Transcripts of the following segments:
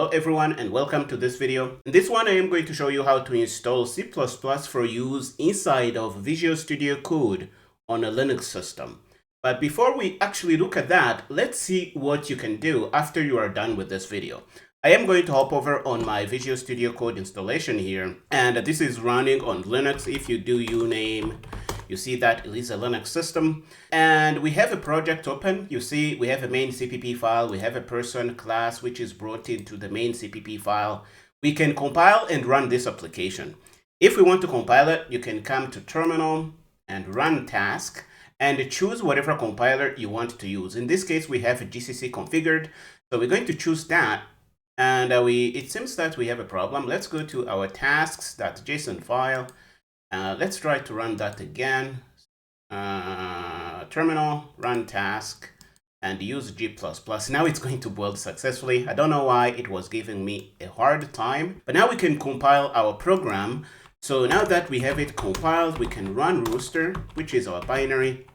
Hello everyone and welcome to this video. In this one I am going to show you how to install C++ for use inside of Visual Studio Code on a Linux system. But before we actually look at that, let's see what you can do after you are done with this video. I am going to hop over on my Visual Studio Code installation here, and this is running on Linux. If you do uname, you see that it is a Linux system, and we have a project open. You see we have a main CPP file, we have a person class which is brought into the main CPP file. We can compile and run this application. If we want to compile it, you can come to terminal and run task and choose whatever compiler you want to use. In this case we have a GCC configured, so we're going to choose that, and it seems that we have a problem. Let's go to our tasks.json file. Let's try to run that again. Terminal, run task, and use G++. Now it's going to build successfully. I don't know why it was giving me a hard time, but now we can compile our program. So now that we have it compiled, we can run rooster, which is our binary,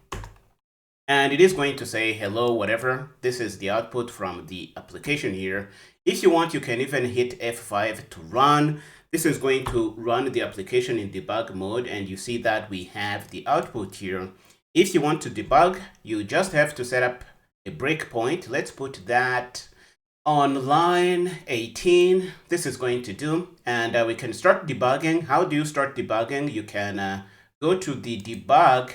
and it is going to say hello whatever. This is the output from the application here. If you want, you can even hit F5 to run. This is going to run the application in debug mode, and you see that we have the output here. If you want to debug, you just have to set up a breakpoint. Let's put that on line 18. This is going to do, and we can start debugging. How do you start debugging? You can go to the debug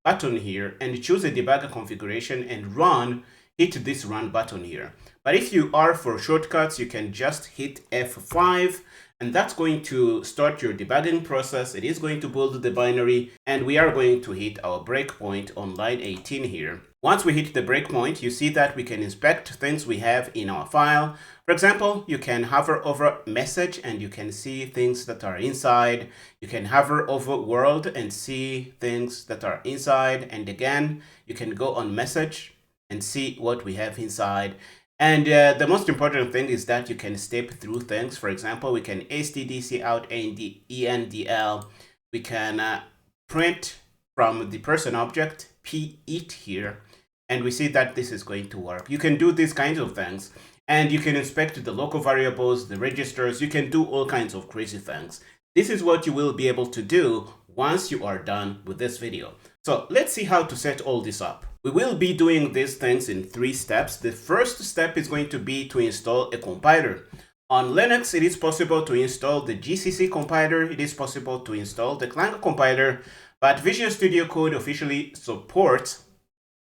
button here and choose a debugger configuration and hit this run button here. But if you are for shortcuts, you can just hit F5, and that's going to start your debugging process. It is going to build the binary, and we are going to hit our breakpoint on line 18 here. Once we hit the breakpoint, you see that we can inspect things we have in our file. For example, you can hover over message and you can see things that are inside. You can hover over world and see things that are inside. And again, you can go on message and see what we have inside. And the most important thing is that you can step through things. For example, we can stdc out endl. We can print from the person object p-it here, and we see that this is going to work. You can do these kinds of things, and you can inspect the local variables, the registers. You can do all kinds of crazy things. This is what you will be able to do once you are done with this video. So let's see how to set all this up. We will be doing these things in 3 steps. The first step is going to be to install a compiler. On Linux, it is possible to install the GCC compiler. It is possible to install the Clang compiler, but Visual Studio Code officially supports,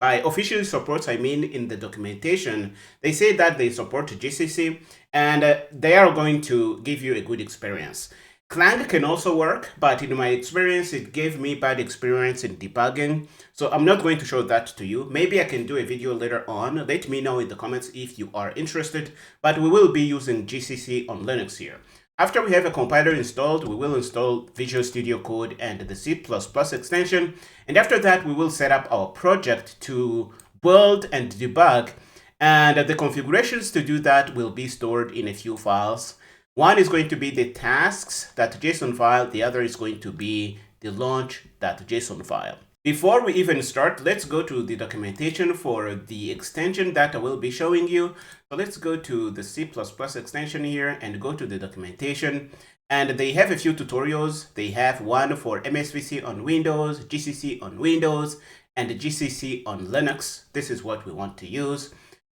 by officially supports, I mean in the documentation, they say that they support GCC, and they are going to give you a good experience. Clang can also work, but in my experience, it gave me bad experience in debugging. So I'm not going to show that to you. Maybe I can do a video later on. Let me know in the comments if you are interested, but we will be using GCC on Linux here. After we have a compiler installed, we will install Visual Studio Code and the C++ extension. And after that, we will set up our project to build and debug. And the configurations to do that will be stored in a few files. One is going to be the tasks.json file. The other is going to be the launch.json file. Before we even start, let's go to the documentation for the extension that I will be showing you. So let's go to the C++ extension here and go to the documentation. And they have a few tutorials. They have one for MSVC on Windows, GCC on Windows, and GCC on Linux. This is what we want to use.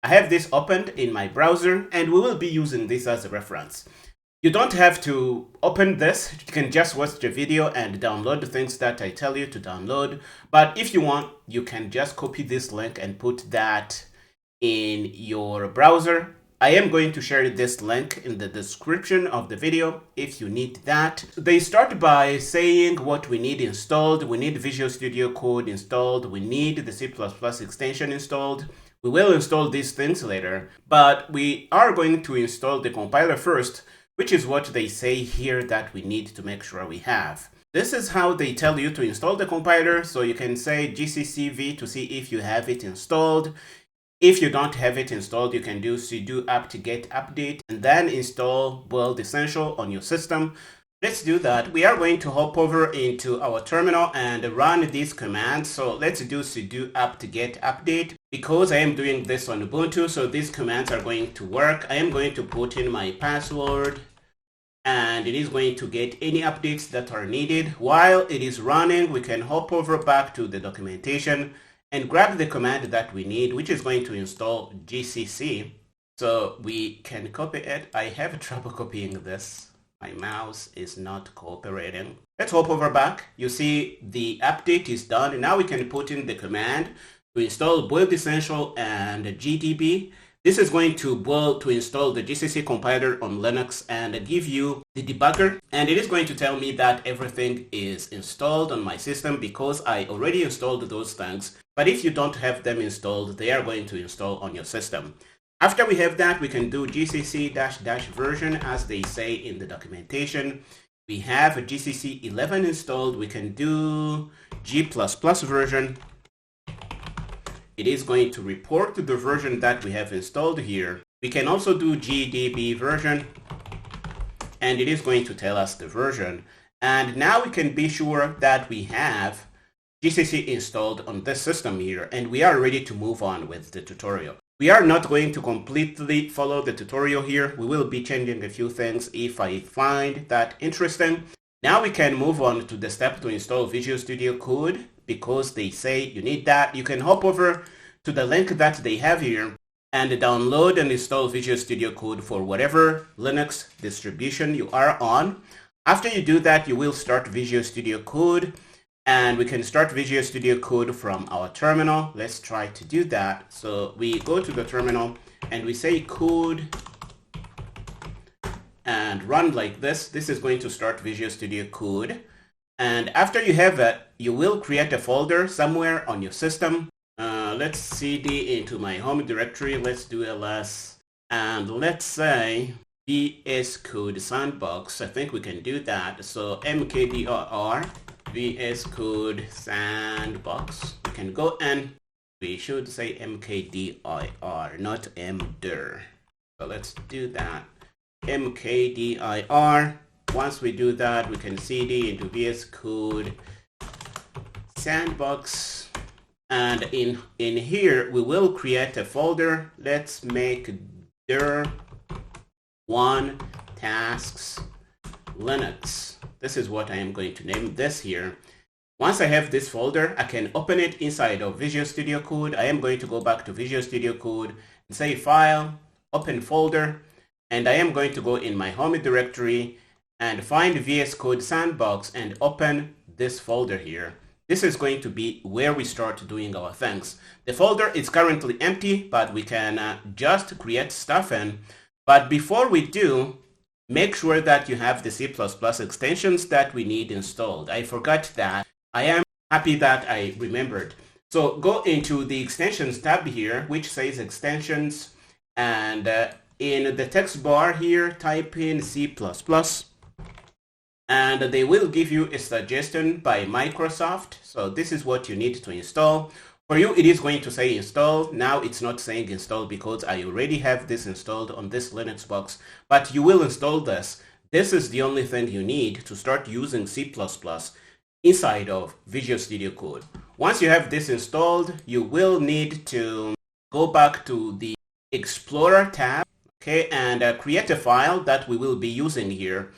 I have this opened in my browser, and we will be using this as a reference. You don't have to open this. You can just watch the video and download the things that I tell you to download. But if you want, you can just copy this link and put that in your browser. I am going to share this link in the description of the video if you need that. They start by saying what we need installed. We need Visual Studio Code installed. We need the C++ extension installed. We will install these things later, but we are going to install the compiler first, which is what they say here that we need to make sure we have. This is how they tell you to install the compiler. So you can say gccv to see if you have it installed. If you don't have it installed, you can do sudo apt-get update and then install build essential on your system. Let's do that. We are going to hop over into our terminal and run these commands. So let's do sudo apt-get update. because I am doing this on Ubuntu, so these commands are going to work. I am going to put in my password, and it is going to get any updates that are needed. While it is running, we can hop over back to the documentation and grab the command that we need, which is going to install GCC. So we can copy it. I have trouble copying this. My mouse is not cooperating. Let's hop over back. You see the update is done. Now we can put in the command to install Build Essential and GDB. This is going to install the GCC compiler on Linux and give you the debugger. And it is going to tell me that everything is installed on my system because I already installed those things. But if you don't have them installed, they are going to install on your system. After we have that, we can do GCC -- version as they say in the documentation. We have a GCC 11 installed. We can do G++ version. It is going to report the version that we have installed here. We can also do GDB version, and it is going to tell us the version. And now we can be sure that we have GCC installed on this system here, and we are ready to move on with the tutorial. We are not going to completely follow the tutorial here. We will be changing a few things if I find that interesting. Now we can move on to the step to install Visual Studio Code because they say you need that. You can hop over to the link that they have here and download and install Visual Studio Code for whatever Linux distribution you are on. After you do that, you will start Visual Studio Code. And we can start Visual Studio Code from our terminal. Let's try to do that. So we go to the terminal and we say code and run like this. This is going to start Visual Studio Code. And after you have it, you will create a folder somewhere on your system. Let's cd into my home directory. Let's do ls. And let's say VS Code Sandbox. I think we can do that. So mkdir VS Code Sandbox. We can go and we should say mkdir, not mdir. So let's do that. mkdir. Once we do that, we can cd into VS Code Sandbox. And in here, we will create a folder. Let's make dir1 tasks Linux. This is what I am going to name this here. Once I have this folder, I can open it inside of Visual Studio Code. I am going to go back to Visual Studio Code and say File, Open Folder, and I am going to go in my home directory and find VS Code Sandbox and open this folder here. This is going to be where we start doing our things. The folder is currently empty, but we can just create stuff in. But before we do, make sure that you have the C++ extensions that we need installed. I forgot that. I am happy that I remembered. So go into the extensions tab here, which says extensions. And in the text bar here, type in C++. And they will give you a suggestion by Microsoft. So this is what you need to install. For you, it is going to say install. Now it's not saying install because I already have this installed on this Linux box, but you will install this. This is the only thing you need to start using C++ inside of Visual Studio Code. Once you have this installed, you will need to go back to the Explorer tab, okay, and create a file that we will be using here.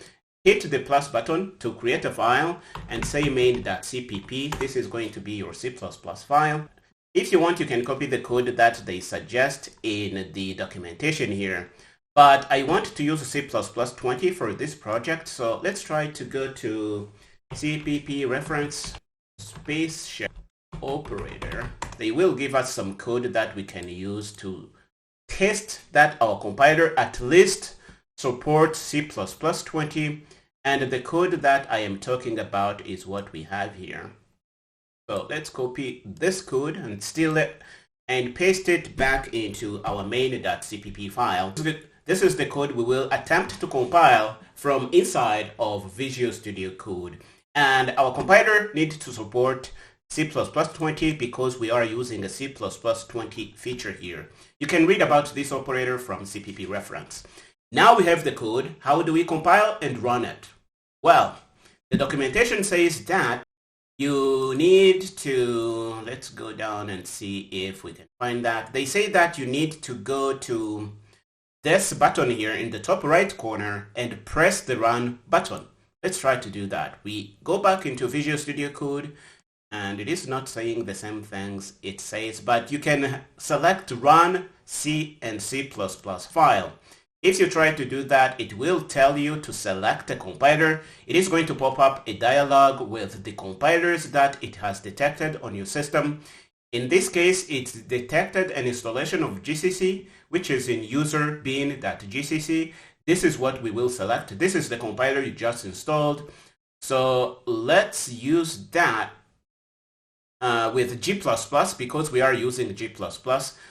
Hit the plus button to create a file and say main.cpp. This is going to be your C++ file. If you want, you can copy the code that they suggest in the documentation here. But I want to use C++20 for this project. So let's try to go to cpp reference space shell operator. They will give us some code that we can use to test that our compiler at least supports C++20. And the code that I am talking about is what we have here. So let's copy this code and steal it and paste it back into our main.cpp file. This is the code we will attempt to compile from inside of Visual Studio Code. And our compiler needs to support C++20 because we are using a C++20 feature here. You can read about this operator from CPP reference. Now we have the code. How do we compile and run it? Well, the documentation says that you need to, let's go down and see if we can find that. They say that you need to go to this button here in the top right corner and press the run button. Let's try to do that. We go back into Visual Studio Code, and it is not saying the same things it says, but you can select run C and C++ file. If you try to do that, it will tell you to select a compiler. It is going to pop up a dialog with the compilers that it has detected on your system. In this case, it's detected an installation of GCC, which is in user bin.gcc. This is what we will select. This is the compiler you just installed. So let's use that with G++ because we are using G++.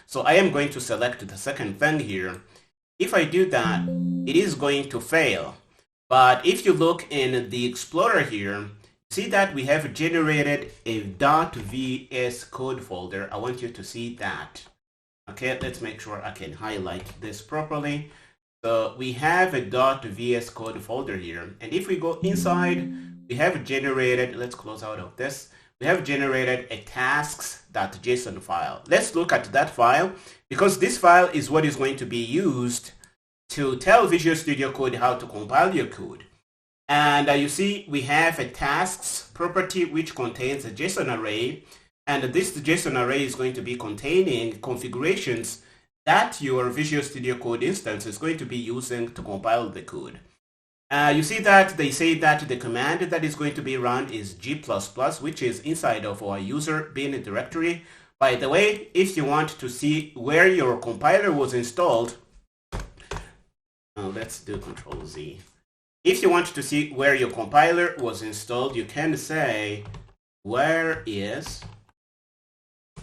So I am going to select the second thing here. If I do that, it is going to fail. But if you look in the Explorer here, see that we have generated a .vs code folder. I want you to see that. Okay, let's make sure I can highlight this properly. So we have a .vs code folder here. And if we go inside, we have generated, let's close out of this. We have generated a tasks.json file. Let's look at that file because this file is what is going to be used to tell Visual Studio Code how to compile your code. And you see we have a tasks property which contains a JSON array, and this JSON array is going to be containing configurations that your Visual Studio Code instance is going to be using to compile the code. You see that they say that the command that is going to be run is G++, which is inside of our user bin directory. By the way, if you want to see where your compiler was installed, let's do Control Z. If you want to see where your compiler was installed, you can say, where is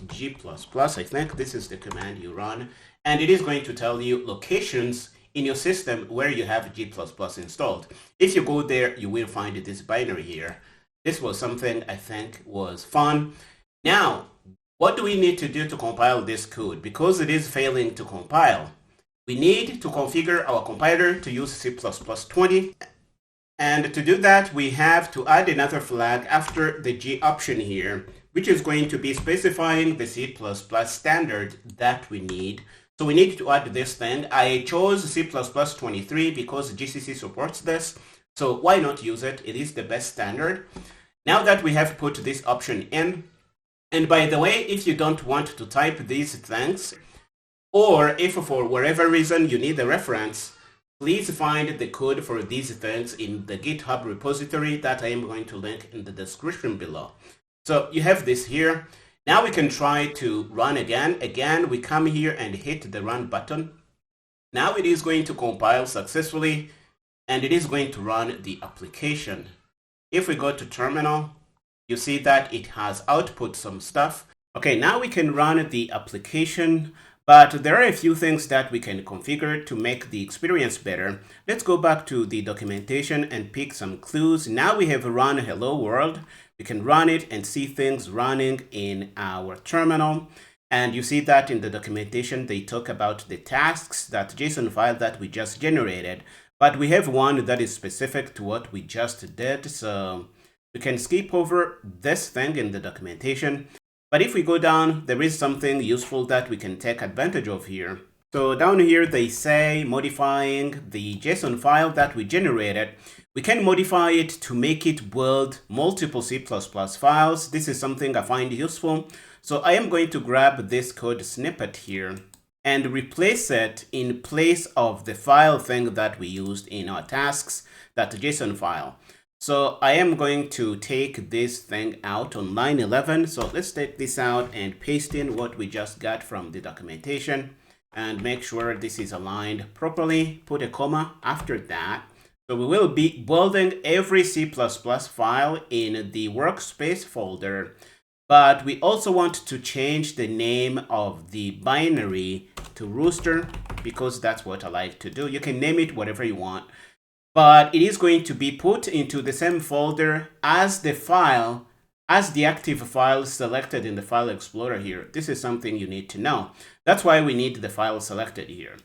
G++? I think this is the command you run, and it is going to tell you locations in your system where you have G++ installed. If you go there, you will find this binary here. This was something I think was fun. Now, what do we need to do to compile this code? Because it is failing to compile, we need to configure our compiler to use C++20. And to do that, we have to add another flag after the G option here, which is going to be specifying the C++ standard that we need. So we need to add this thing. I chose C++23 because GCC supports this. So why not use it? It is the best standard. Now that we have put this option in, and by the way, if you don't want to type these things, or if for whatever reason you need a reference, please find the code for these things in the GitHub repository that I am going to link in the description below. So you have this here. Now we can try to run again. Again, we come here and hit the run button. Now it is going to compile successfully, and it is going to run the application. If we go to terminal, you see that it has output some stuff. Okay, now we can run the application, but there are a few things that we can configure to make the experience better. Let's go back to the documentation and pick some clues. Now we have run hello world. We can run it and see things running in our terminal. And you see that in the documentation, they talk about the tasks.json file that we just generated. But we have one that is specific to what we just did. So we can skip over this thing in the documentation. But if we go down, there is something useful that we can take advantage of here. So down here, they say modifying the JSON file that we generated. We can modify it to make it build multiple C++ files. This is something I find useful. So I am going to grab this code snippet here and replace it in place of the file thing that we used in our tasks.json file. So I am going to take this thing out on line 11. So let's take this out and paste in what we just got from the documentation and make sure this is aligned properly. Put a comma after that. So we will be building every C++ file in the workspace folder, but we also want to change the name of the binary to rooster because that's what I like to do. You can name it whatever you want, but it is going to be put into the same folder as the file, as the active file selected in the file explorer here. This is something you need to know. That's why we need the file selected here.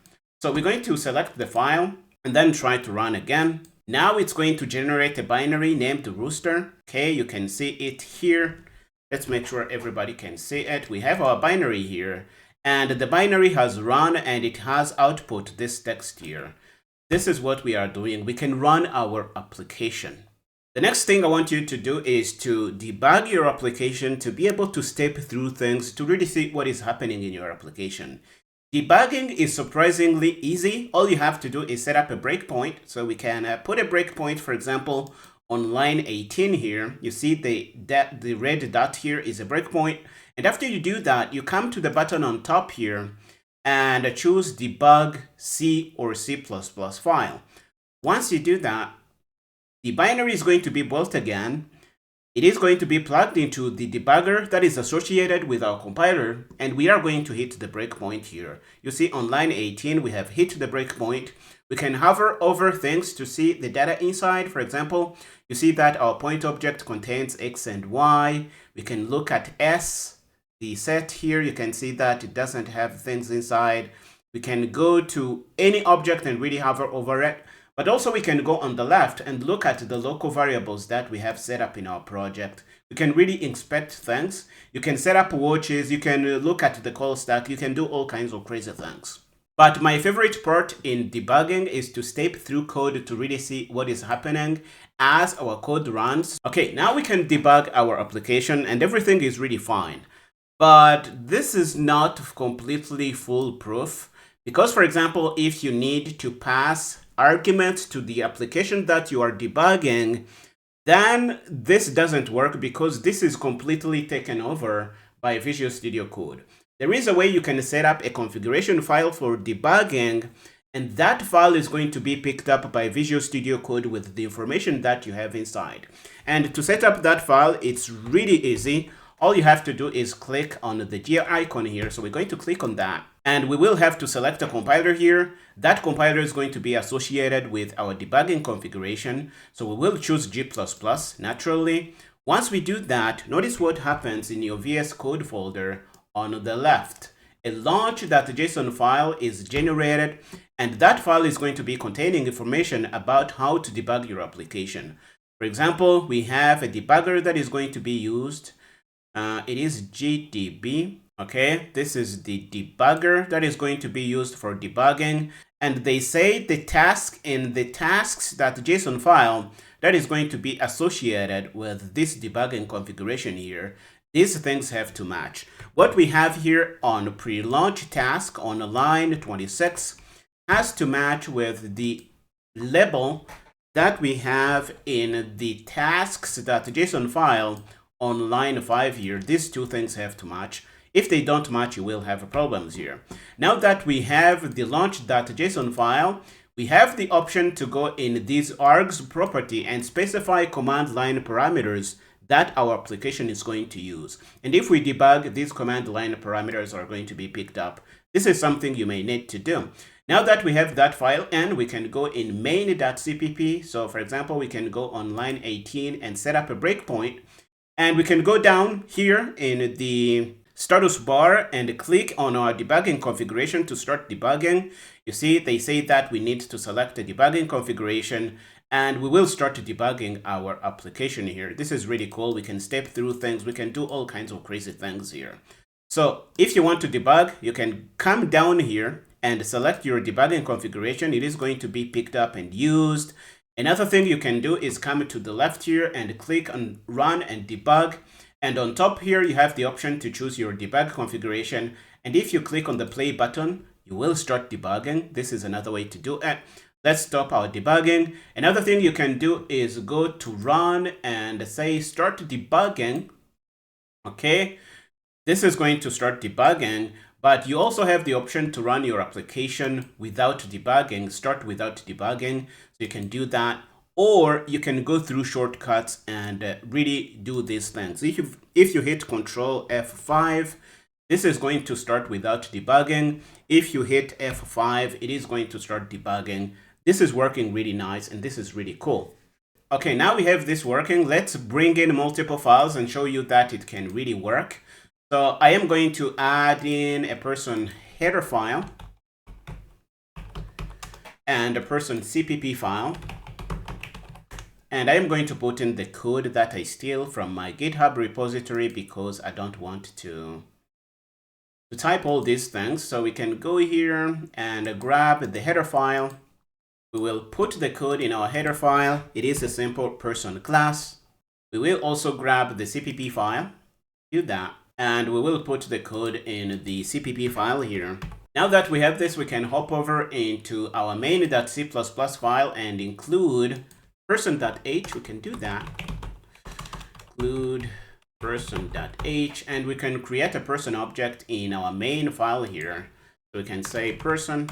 So we're going to select the file and then try to run again. Now it's going to generate a binary named rooster. Okay, you can see it here. Let's make sure everybody can see it. We have our binary here, and the binary has run and it has output this text here. This is what we are doing. We can run our application. The next thing I want you to do is to debug your application, to be able to step through things, to really see what is happening in your application. Debugging is surprisingly easy. All you have to do is set up a breakpoint. So we can put a breakpoint, for example, on line 18 here. You see the red dot here is a breakpoint. And after you do that, you come to the button on top here and choose debug C or C++ file. Once you do that, the binary is going to be built again. It is going to be plugged into the debugger that is associated with our compiler, and we are going to hit the breakpoint here. You see on line 18, we have hit the breakpoint. We can hover over things to see the data inside. For example, you see that our point object contains X and Y. We can look at S, the set here. You can see that it doesn't have things inside. We can go to any object and really hover over it. But also we can go on the left and look at the local variables that we have set up in our project. We can really inspect things. You can set up watches. You can look at the call stack. You can do all kinds of crazy things. But my favorite part in debugging is to step through code to really see what is happening as our code runs. Okay, now we can debug our application and everything is really fine. But this is not completely foolproof because, for example, if you need to pass arguments to the application that you are debugging, then this doesn't work because this is completely taken over by Visual Studio Code. There is a way you can set up a configuration file for debugging, and that file is going to be picked up by Visual Studio Code with the information that you have inside. And to set up that file, it's really easy. All you have to do is click on the gear icon here. So we're going to click on that. And we will have to select a compiler here. That compiler is going to be associated with our debugging configuration. So we will choose G++ naturally. Once we do that, notice what happens in your VS Code folder on the left. A launch.json file is generated, and that file is going to be containing information about how to debug your application. For example, we have a debugger that is going to be used. It is GDB. Okay, this is the debugger that is going to be used for debugging. And they say the task in the tasks.json file that is going to be associated with this debugging configuration here. These things have to match. What we have here on pre-launch task on line 26 has to match with the label that we have in the tasks.json file on line 5 here. These two things have to match. If they don't match, you will have problems here. Now that we have the launch.json file, we have the option to go in this args property and specify command line parameters that our application is going to use. And if we debug, these command line parameters are going to be picked up. This is something you may need to do. Now that we have that file, and we can go in main.cpp. So for example, we can go on line 18 and set up a breakpoint. And we can go down here in the status bar and click on our debugging configuration to start debugging. You see, they say that we need to select the debugging configuration, and we will start debugging our application here. This is really cool. We can step through things. We can do all kinds of crazy things here. So if you want to debug, you can come down here and select your debugging configuration. It is going to be picked up and used. Another thing you can do is come to the left here and click on run and debug. And on top here, you have the option to choose your debug configuration. And if you click on the play button, you will start debugging. This is another way to do it. Let's stop our debugging. Another thing you can do is go to run and say start debugging. Okay, this is going to start debugging, but you also have the option to run your application without debugging, start without debugging. So you can do that, or you can go through shortcuts and really do these things. If you hit Control F5, this is going to start without debugging. If you hit F5, it is going to start debugging. This is working really nice, and this is really cool. Okay, now we have this working. Let's bring in multiple files and show you that it can really work. So I am going to add in a person header file and a person CPP file. and I am going to put in the code that I steal from my GitHub repository because I don't want to type all these things. So we can go here and grab the header file. We will put the code in our header file. It is a simple person class. We will also grab the CPP file, do that, and we will put the code in the CPP file here. Now that we have this, we can hop over into our main.c++ file and include person.h. We can do that. Include person.h, and we can create a person object in our main file here. So we can say person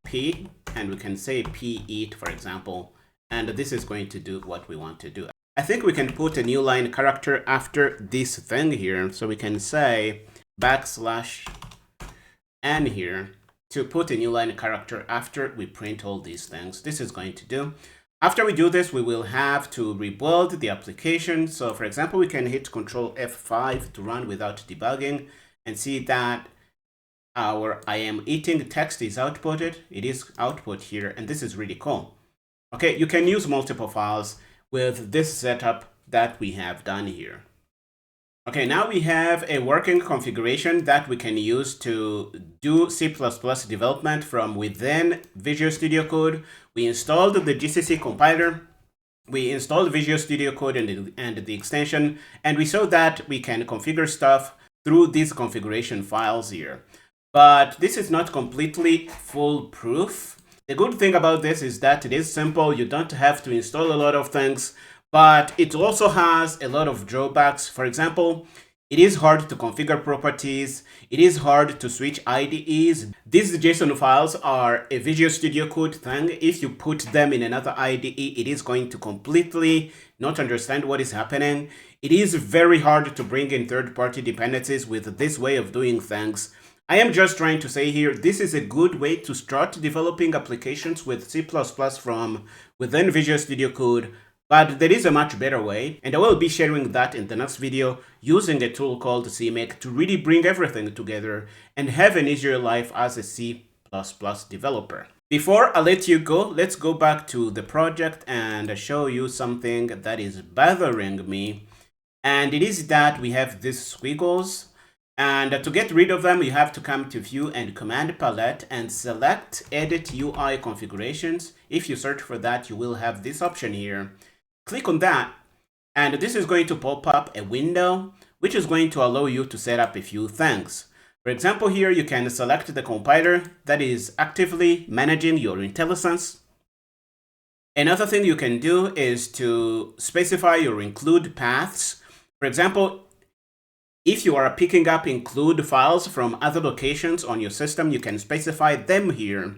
p, and we can say p_eat, for example, and this is going to do what we want to do. I think we can put a new line character after this thing here, so we can say \n here to put a new line character after we print all these things. This is going to do. After we do this, we will have to rebuild the application. So for example, we can hit Control F5 to run without debugging and see that our I am eating text is outputted. It is output here, and this is really cool. Okay, you can use multiple files with this setup that we have done here. Okay, now we have a working configuration that we can use to do C++ development from within Visual Studio Code. We installed the GCC compiler, we installed Visual Studio Code and the extension, and we saw that we can configure stuff through these configuration files here. But this is not completely foolproof. The good thing about this is that it is simple. You don't have to install a lot of things, but it also has a lot of drawbacks. For example, it is hard to configure properties. It is hard to switch IDEs. These JSON files are a Visual Studio Code thing. If you put them in another IDE, it is going to completely not understand what is happening. It is very hard to bring in third-party dependencies with this way of doing things. I am just trying to say here, this is a good way to start developing applications with C++ from within Visual Studio Code, but there is a much better way, and I will be sharing that in the next video using a tool called CMake to really bring everything together and have an easier life as a C++ developer. Before I let you go, let's go back to the project and show you something that is bothering me, and it is that we have these squiggles. And to get rid of them, you have to come to View and Command Palette and select Edit UI Configurations. If you search for that, you will have this option here. Click on that, and this is going to pop up a window, which is going to allow you to set up a few things. For example, here you can select the compiler that is actively managing your IntelliSense. Another thing you can do is to specify your include paths. For example, if you are picking up include files from other locations on your system, you can specify them here.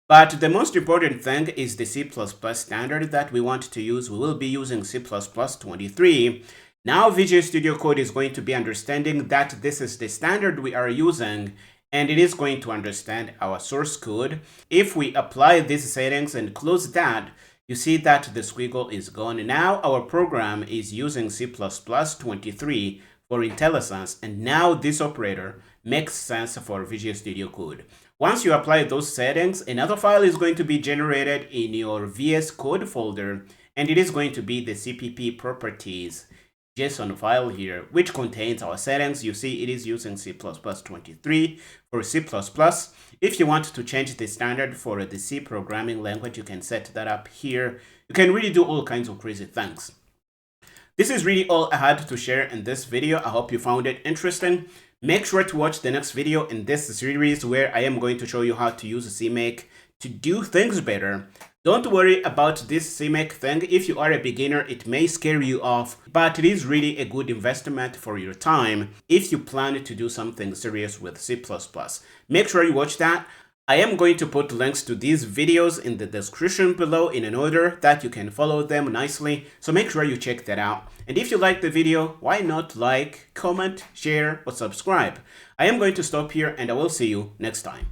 But the most important thing is the C++ standard that we want to use. We will be using C++ 23. Now Visual Studio Code is going to be understanding that this is the standard we are using, and it is going to understand our source code. If we apply these settings and close that, you see that the squiggle is gone. Now our program is using C++ 23 for IntelliSense, and now this operator makes sense for Visual Studio Code. Once you apply those settings, another file is going to be generated in your VS Code folder, and it is going to be the CPP properties JSON file here, which contains our settings. You see it is using C++ 23 for C++. If you want to change the standard for the C programming language, you can set that up here. You can really do all kinds of crazy things. This is really all I had to share in this video. I hope you found it interesting. Make sure to watch the next video in this series where I am going to show you how to use CMake to do things better. Don't worry about this CMake thing. If you are a beginner, it may scare you off, but it is really a good investment for your time if you plan to do something serious with C++. Make sure you watch that. I am going to put links to these videos in the description below in an order that you can follow them nicely, so make sure you check that out. And if you like the video, why not like, comment, share, or subscribe? I am going to stop here, and I will see you next time.